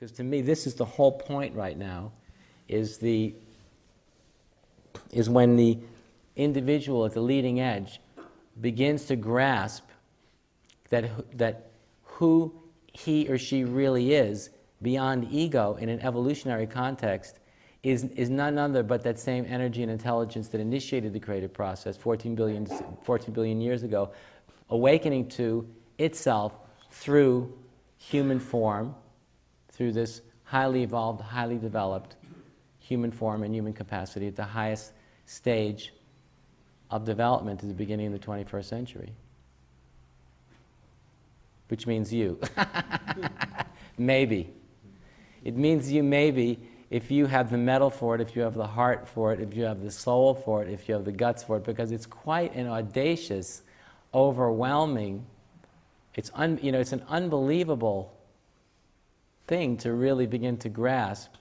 Because to me, this is the whole point right now, is when the individual at the leading edge begins to grasp that who he or she really is beyond ego in an evolutionary context is none other but that same energy and intelligence that initiated the creative process 14 billion years ago, awakening to itself through human form, through this highly evolved, highly developed human form and human capacity at the highest stage of development at the beginning of the 21st century. Which means you. Maybe. It means you maybe if you have the mettle for it, if you have the heart for it, if you have the soul for it, if you have the guts for it, because it's quite an audacious, overwhelming, it's an unbelievable thing to really begin to grasp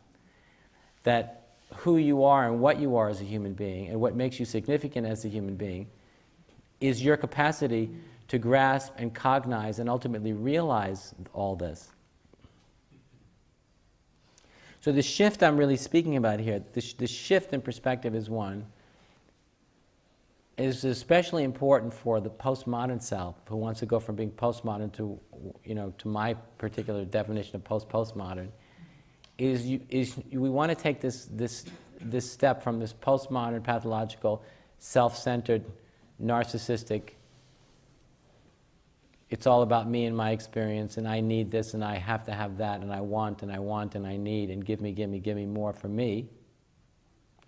that who you are and what you are as a human being and what makes you significant as a human being is your capacity to grasp and cognize and ultimately realize all this. So the shift I'm really speaking about here, the shift in perspective is especially important for the postmodern self who wants to go from being postmodern to my particular definition of postmodern. We want to take this step from this postmodern, pathological, self-centered, narcissistic, it's all about me and my experience, and I need this, and I have to have that, and I want, and I need, and give me more for me.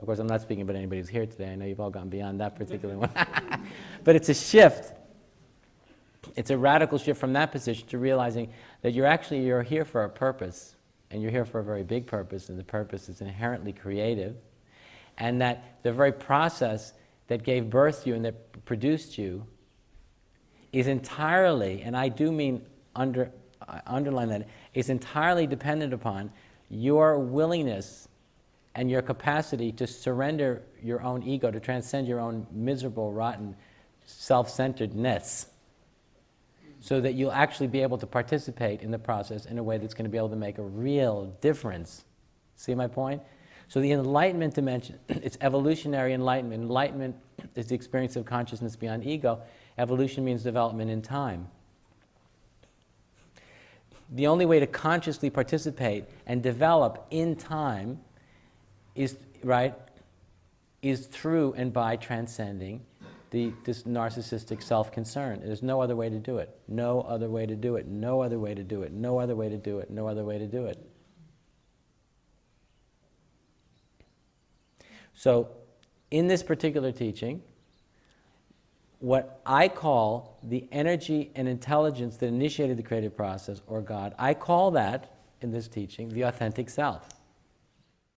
Of course, I'm not speaking about anybody who's here today. I know you've all gone beyond that particular one. But it's a shift. It's a radical shift from that position to realizing that you're here for a purpose, and you're here for a very big purpose, and the purpose is inherently creative, and that the very process that gave birth to you and that produced you is entirely, and I do mean underline that, is entirely dependent upon your willingness and your capacity to surrender your own ego, to transcend your own miserable, rotten, self-centeredness, so that you'll actually be able to participate in the process in a way that's going to be able to make a real difference. See my point? So the enlightenment dimension, it's evolutionary enlightenment. Enlightenment is the experience of consciousness beyond ego. Evolution means development in time. The only way to consciously participate and develop in time is through and by transcending this narcissistic self-concern. There's no other way to do it. No other way to do it. No other way to do it. No other way to do it. No other way to do it. So, in this particular teaching, what I call the energy and intelligence that initiated the creative process, or God, I call that, in this teaching, the authentic self.